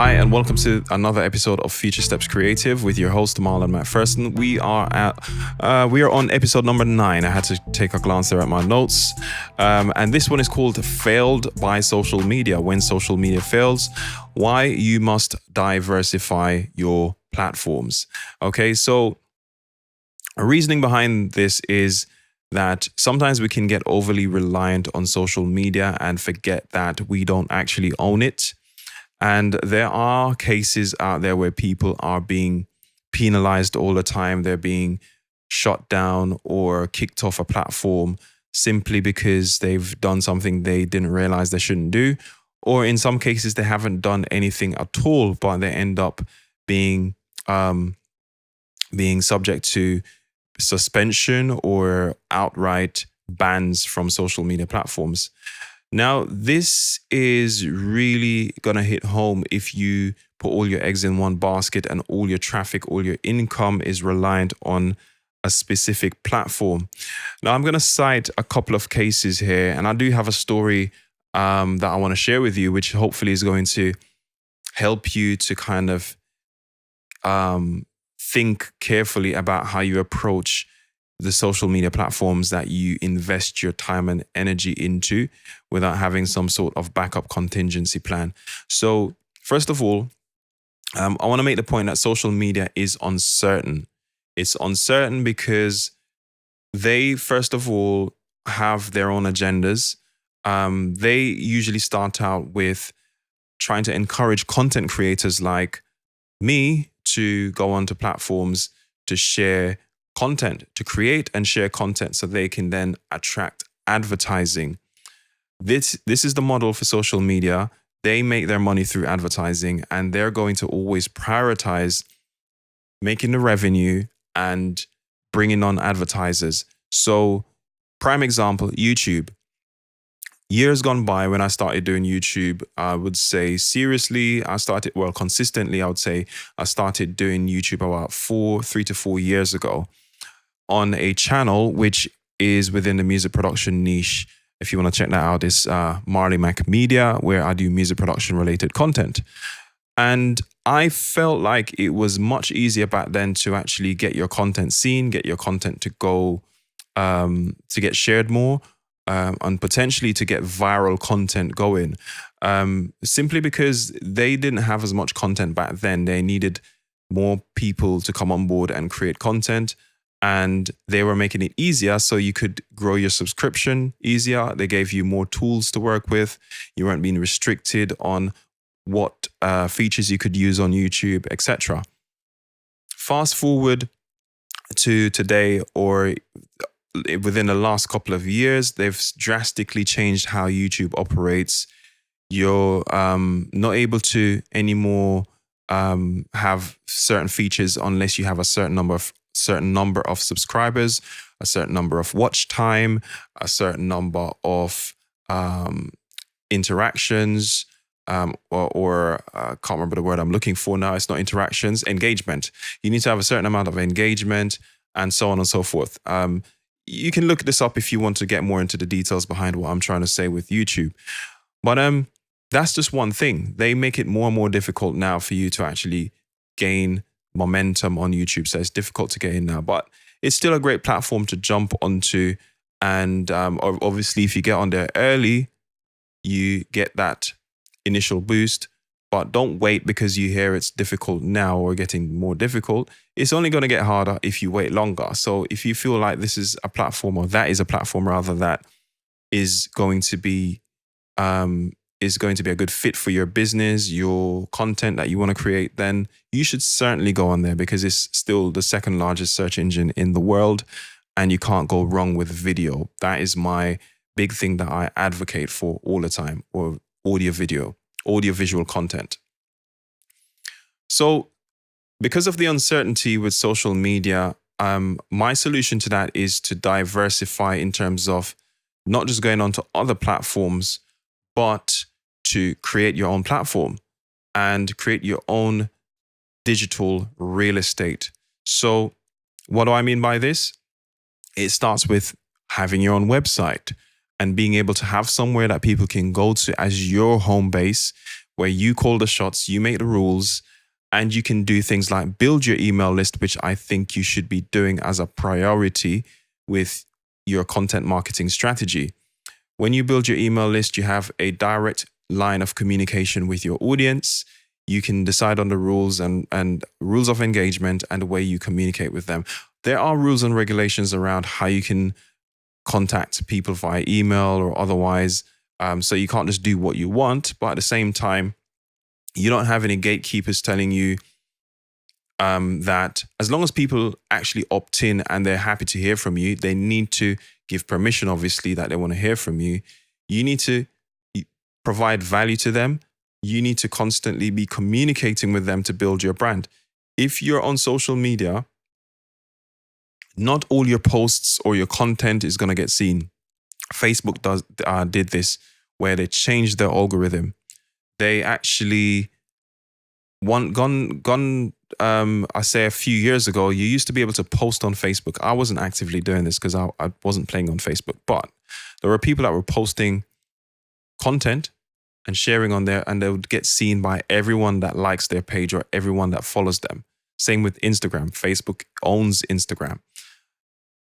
Hi, and welcome to another episode of Future Steps Creative with your host Marlon McPherson. We are on episode number 9. I had to take a glance there at my notes, and this one is called "Failed by Social Media: When Social Media Fails, Why You Must Diversify Your Platforms." Okay, so a reasoning behind this is that sometimes we can get overly reliant on social media and forget that we don't actually own it. And there are cases out there where people are being penalized all the time. They're being shut down or kicked off a platform simply because they've done something they didn't realize they shouldn't do. Or in some cases, they haven't done anything at all, but they end up being subject to suspension or outright bans from social media platforms. Now, this is really going to hit home if you put all your eggs in one basket and all your traffic, all your income is reliant on a specific platform. Now, I'm going to cite a couple of cases here, and I do have a story that I want to share with you, which hopefully is going to help you to kind of think carefully about how you approach the social media platforms that you invest your time and energy into without having some sort of backup contingency plan. So first of all, I want to make the point that social media is uncertain. It's uncertain because they, first of all, have their own agendas. They usually start out with trying to encourage content creators like me to go onto platforms to share content, to create and share content so they can then attract advertising. This is the model for social media. They make their money through advertising, and they're going to always prioritize making the revenue and bringing on advertisers. So, prime example, YouTube. Years gone by when I started doing YouTube, I would say consistently, I would say I started doing YouTube about 3 to 4 years ago on a channel which is within the music production niche. If you want to check that out, it's Marley Mac Media, where I do music production related content. And I felt like it was much easier back then to actually get your content seen, get your content to go, to get shared more, and potentially to get viral content going. Simply because they didn't have as much content back then. They needed more people to come on board and create content. And they were making it easier so you could grow your subscription easier. They gave you more tools to work with. You weren't being restricted on what features you could use on YouTube, etc. Fast forward to today, or within the last couple of years, they've drastically changed how YouTube operates. You're not able to anymore have certain features unless you have a certain number of subscribers, a certain number of watch time, a certain number of interactions, or can't remember the word I'm looking for now. It's not interactions, engagement. You need to have a certain amount of engagement, and so on and so forth. You can look this up if you want to get more into the details behind what I'm trying to say with YouTube. But that's just one thing. They make it more and more difficult now for you to actually gain momentum on YouTube. So it's difficult to get in now, but it's still a great platform to jump onto. And obviously, if you get on there early, you get that initial boost. But don't wait because you hear it's difficult now or getting more difficult. It's only going to get harder if you wait longer. So if you feel like this is a platform, or that is a platform rather, that is going to be a good fit for your business, your content that you want to create, then you should certainly go on there, because it's still the second largest search engine in the world, and you can't go wrong with video. That is my big thing that I advocate for all the time, or audio-visual content. So because of the uncertainty with social media, my solution to that is to diversify in terms of not just going onto other platforms, but to create your own platform and create your own digital real estate. So what do I mean by this? It starts with having your own website and being able to have somewhere that people can go to as your home base, where you call the shots, you make the rules, and you can do things like build your email list, which I think you should be doing as a priority with your content marketing strategy. When you build your email list, you have a direct line of communication with your audience. You can decide on the rules and rules of engagement and the way you communicate with them. There are rules and regulations around how you can contact people via email or otherwise. So you can't just do what you want, but at the same time, you don't have any gatekeepers telling you that as long as people actually opt in and they're happy to hear from you, they need to give permission, obviously, that they want to hear from you. You need to provide value to them. You need to constantly be communicating with them to build your brand. If you're on social media, not all your posts or your content is going to get seen. Facebook did this where they changed their algorithm. They actually I say a few years ago, you used to be able to post on Facebook. I wasn't actively doing this because I wasn't playing on Facebook, but there were people that were posting content and sharing on there, and they would get seen by everyone that likes their page or everyone that follows them. Same with Instagram. Facebook owns Instagram.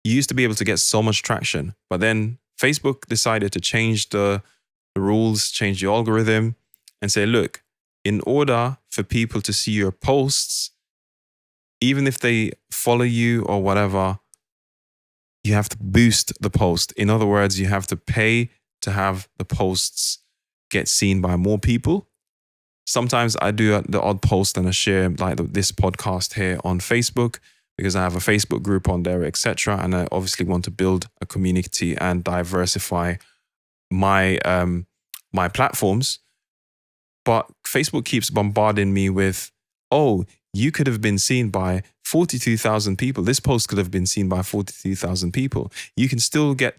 You used to be able to get so much traction, but then Facebook decided to change the rules, change the algorithm, and say, look, in order for people to see your posts, even if they follow you or whatever, you have to boost the post. In other words, you have to pay to have the posts get seen by more people. Sometimes I do the odd post and I share like this podcast here on Facebook because I have a Facebook group on there, etc. And I obviously want to build a community and diversify my my platforms. But Facebook keeps bombarding me with, oh, you could have been seen by 42,000 people. This post could have been seen by 42,000 people. You can still get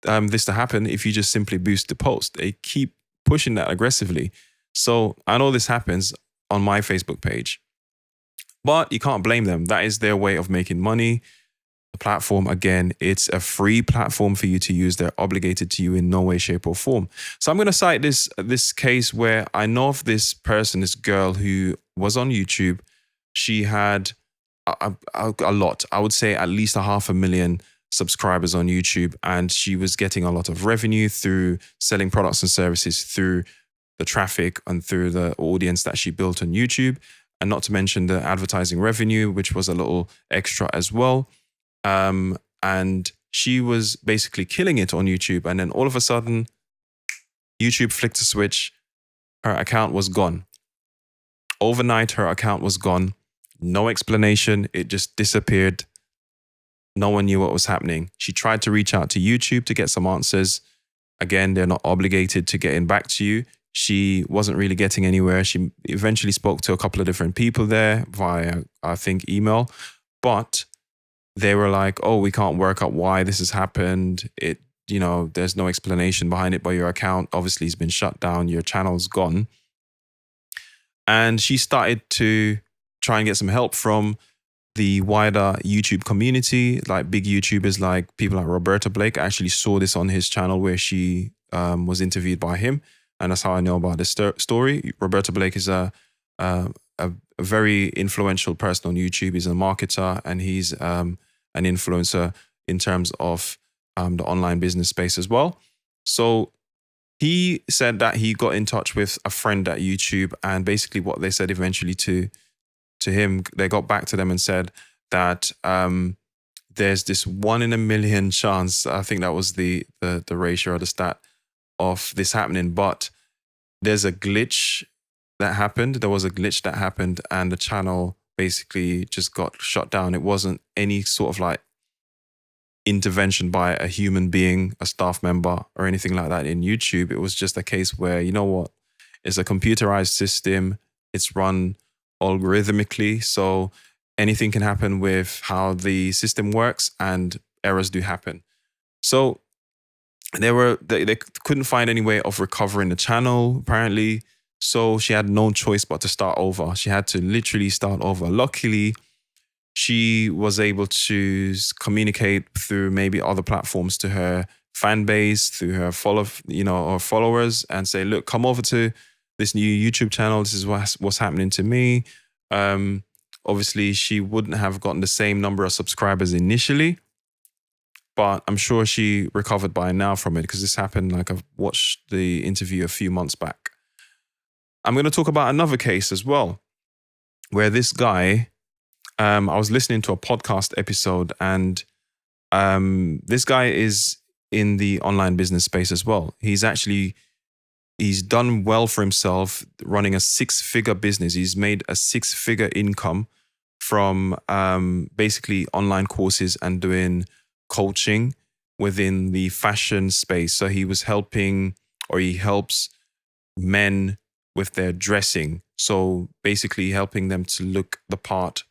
this to happen if you just simply boost the post. They keep pushing that aggressively. So I know this happens on my Facebook page, but you can't blame them. That is their way of making money. The platform, again, it's a free platform for you to use. They're obligated to you in no way, shape, or form. So I'm going to cite this case where I know of this person, this girl who was on YouTube. She had a lot. I would say at least 500,000 subscribers on YouTube, and she was getting a lot of revenue through selling products and services through the traffic and through the audience that she built on YouTube, and not to mention the advertising revenue, which was a little extra as well. And she was basically killing it on YouTube. And then all of a sudden, YouTube flicked a switch. Her account was gone. Overnight, her account was gone. No explanation. It just disappeared. No one knew what was happening. She tried to reach out to YouTube to get some answers. Again, they're not obligated to getting back to you. She wasn't really getting anywhere. She eventually spoke to a couple of different people there via, I think, email. But they were like, oh, we can't work out why this has happened. There's no explanation behind it, but your account obviously has been shut down. Your channel's gone. And she started to try and get some help from the wider YouTube community, like big YouTubers, like people like Roberta Blake. I actually saw this on his channel where she was interviewed by him. And that's how I know about this story. Roberta Blake is a very influential person on YouTube. He's a marketer and he's an influencer in terms of the online business space as well. So he said that he got in touch with a friend at YouTube, and basically what they said eventually to him, they got back to them and said that there's this 1 in a million chance, I think that was the ratio or the stat of this happening, but there's a glitch that happened. There was a glitch that happened and the channel basically just got shut down. It wasn't any sort of like intervention by a human being, a staff member or anything like that in YouTube. It was just a case where, you know what, it's a computerized system. It's run algorithmically. So anything can happen with how the system works and errors do happen. So they couldn't find any way of recovering the channel, apparently. So she had no choice but to start over. She had to literally start over. Luckily, she was able to communicate through maybe other platforms to her fan base, through her followers, and say, look, come over to this new YouTube channel. This is what's happening to me. Obviously, she wouldn't have gotten the same number of subscribers initially, but I'm sure she recovered by now from it because this happened, like, I've watched the interview a few months back. I'm going to talk about another case as well, where this guy, I was listening to a podcast episode, and this guy is in the online business space as well. He's done well for himself running a 6-figure business. He's made a 6-figure income from basically online courses and doing coaching within the fashion space. So he helps men with their dressing. So basically helping them to look the part,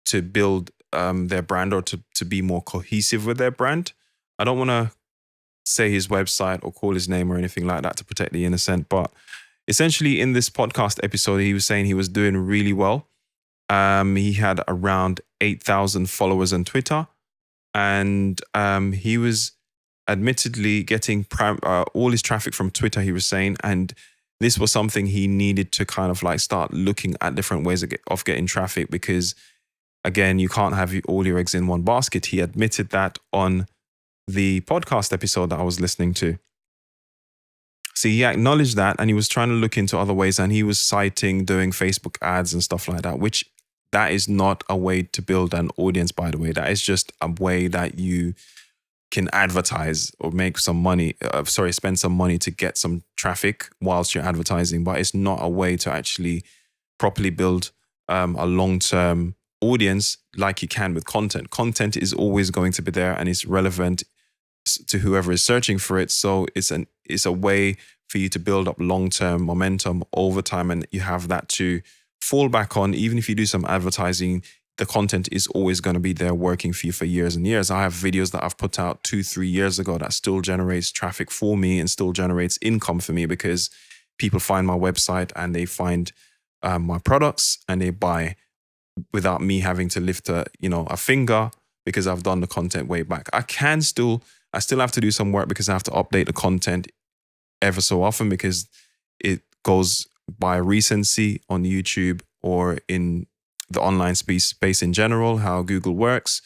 to build their brand, or to be more cohesive with their brand. I don't want to say his website or call his name or anything like that to protect the innocent, but essentially in this podcast episode, he was saying he was doing really well. He had around 8,000 followers on Twitter, and he was admittedly getting all his traffic from Twitter, he was saying, and this was something he needed to kind of like start looking at different ways of getting traffic, because again, you can't have all your eggs in one basket. He admitted that on the podcast episode that I was listening to. So he acknowledged that, and he was trying to look into other ways, and he was citing doing Facebook ads and stuff like that, which that is not a way to build an audience, by the way. That is just a way that you can advertise or make some money, spend some money to get some traffic whilst you're advertising, but it's not a way to actually properly build a long-term audience like you can with content. Content is always going to be there, and it's relevant to whoever is searching for it. So it's a way for you to build up long-term momentum over time, and you have that to fall back on. Even if you do some advertising, the content is always going to be there working for you for years and years. I have videos that I've put out 2-3 years ago that still generates traffic for me and still generates income for me, because people find my website and they find my products and they buy without me having to lift a finger, because I've done the content way back. I still have to do some work because I have to update the content ever so often, because it goes by recency on YouTube or in the online space in general, how Google works.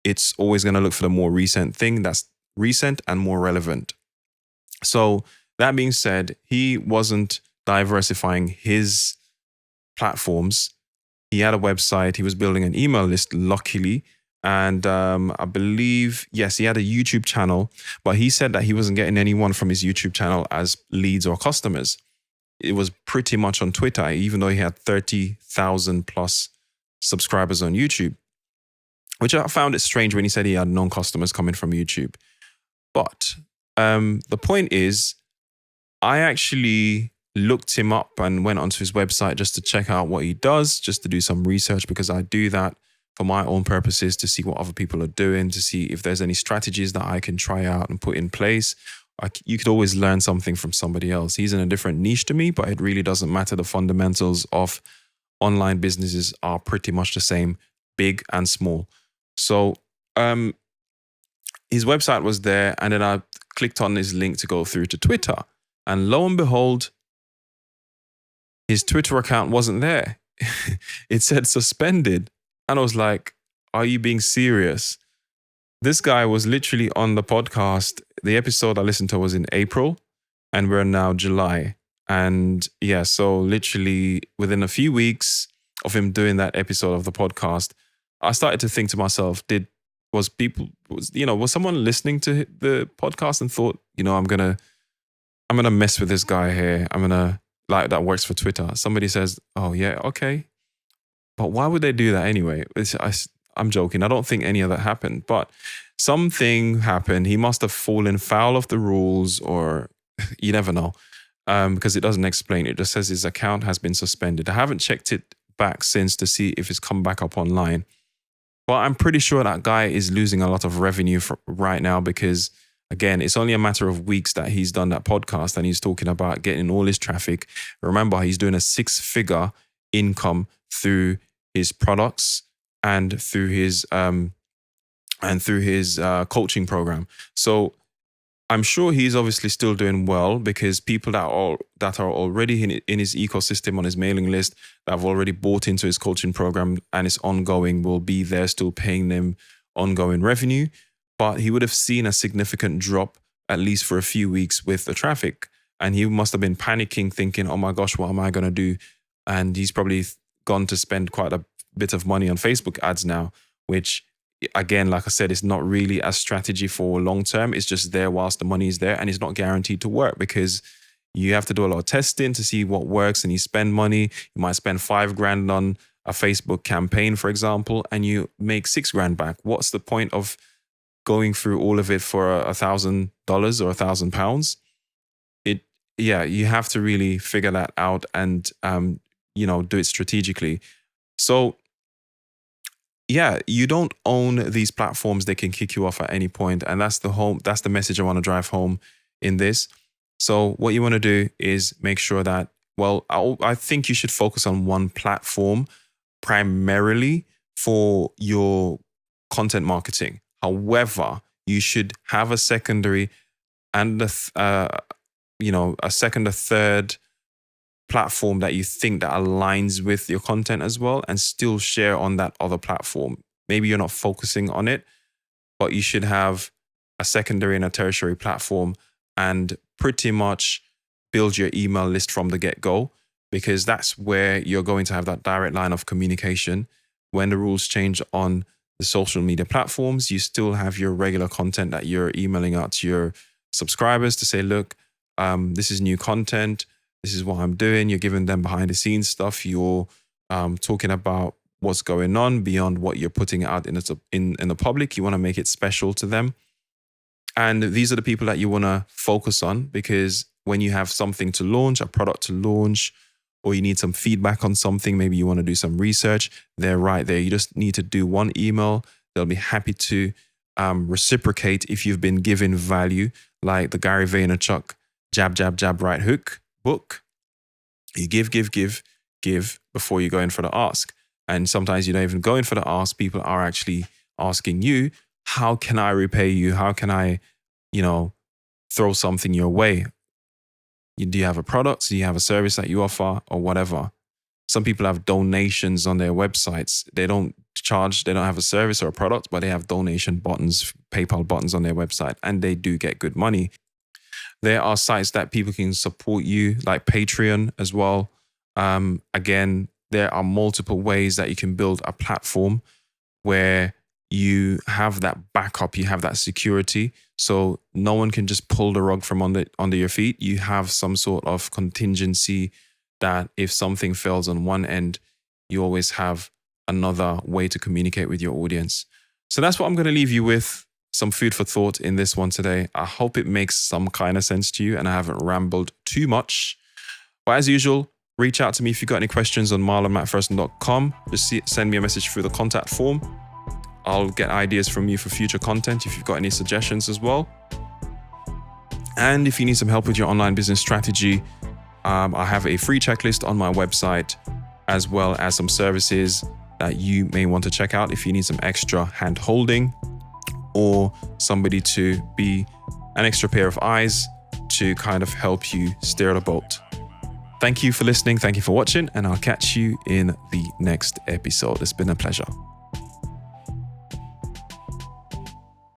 It's always going to look for the more recent thing that's recent and more relevant. So that being said, he wasn't diversifying his platforms. He had a website. He was building an email list, luckily. And I believe, yes, he had a YouTube channel, but he said that he wasn't getting anyone from his YouTube channel as leads or customers. It was pretty much on Twitter, even though he had 30,000 plus subscribers on YouTube, which I found it strange when he said he had non-customers coming from YouTube. But the point is, I actually looked him up and went onto his website just to check out what he does, just to do some research, because I do that for my own purposes, to see what other people are doing, to see if there's any strategies that I can try out and put in place. You could always learn something from somebody else. He's in a different niche to me, but it really doesn't matter. The fundamentals of online businesses are pretty much the same, big and small. So his website was there, and then I clicked on his link to go through to Twitter. And lo and behold, his Twitter account wasn't there. It said suspended. And I was like, are you being serious? This guy was literally on the podcast. The episode I listened to was in April, and we're now July. And yeah, so literally within a few weeks of him doing that episode of the podcast, I started to think to myself, was someone listening to the podcast and thought, I'm gonna mess with this guy here. That works for Twitter. Somebody says, oh yeah, okay. But why would they do that anyway? I'm joking. I don't think any of that happened, but something happened. He must have fallen foul of the rules, or you never know, because it doesn't explain. It just says his account has been suspended. I haven't checked it back since to see if it's come back up online, but I'm pretty sure that guy is losing a lot of revenue right now, because again, it's only a matter of weeks that he's done that podcast and he's talking about getting all his traffic. Remember, he's doing a 6-figure income through his products and through his coaching program. So I'm sure he's obviously still doing well because people that are already in his ecosystem, on his mailing list, that have already bought into his coaching program and it's ongoing, will be there still paying them ongoing revenue. But he would have seen a significant drop, at least for a few weeks, with the traffic. And he must have been panicking, thinking, oh my gosh, what am I going to do? And he's probably gone to spend quite a bit of money on Facebook ads now, which, again, like I said, it's not really a strategy for long term. It's just there whilst the money is there, and it's not guaranteed to work because you have to do a lot of testing to see what works, and you spend money. You might spend $5,000 on a Facebook campaign, for example, and you make $6,000 back. What's the point of going through all of it for $1,000 or £1,000? You have to really figure that out and do it strategically. So you don't own these platforms. They can kick you off at any point. And that's the message I want to drive home in this. So what you want to do is make sure that, I think you should focus on one platform primarily for your content marketing. However, you should have a secondary and a second or third platform that you think that aligns with your content as well, and still share on that other platform. Maybe you're not focusing on it, but you should have a secondary and a tertiary platform and pretty much build your email list from the get-go, because that's where you're going to have that direct line of communication. When the rules change on the social media platforms, you still have your regular content that you're emailing out to your subscribers to say, look, this is new content. This is what I'm doing. You're giving them behind the scenes stuff. You're talking about what's going on beyond what you're putting out in the public. You want to make it special to them. And these are the people that you want to focus on, because when you have something to launch, a product to launch, or you need some feedback on something, maybe you want to do some research, they're right there. You just need to do one email. They'll be happy to reciprocate if you've been given value, like the Gary Vaynerchuk jab, jab, jab, right hook book. You give before you go in for the ask. And sometimes you don't even go in for the ask. People are actually asking you, how can I repay you? How can I, throw something your way? Do you have a product? Do you have a service that you offer, or whatever? Some people have donations on their websites. They don't charge, they don't have a service or a product, but they have donation buttons, PayPal buttons on their website, and they do get good money. There are sites that people can support you, like Patreon as well. Again, there are multiple ways that you can build a platform where you have that backup, you have that security. So no one can just pull the rug from under your feet. You have some sort of contingency that if something fails on one end, you always have another way to communicate with your audience. So that's what I'm going to leave you with. Some food for thought in this one today. I hope it makes some kind of sense to you and I haven't rambled too much. But as usual, reach out to me if you've got any questions on marlonmcpherson.com. Just send me a message through the contact form. I'll get ideas from you for future content if you've got any suggestions as well. And if you need some help with your online business strategy, I have a free checklist on my website, as well as some services that you may want to check out if you need some extra hand holding, or somebody to be an extra pair of eyes to kind of help you steer the boat. Thank you for listening. Thank you for watching, and I'll catch you in the next episode. It's been a pleasure.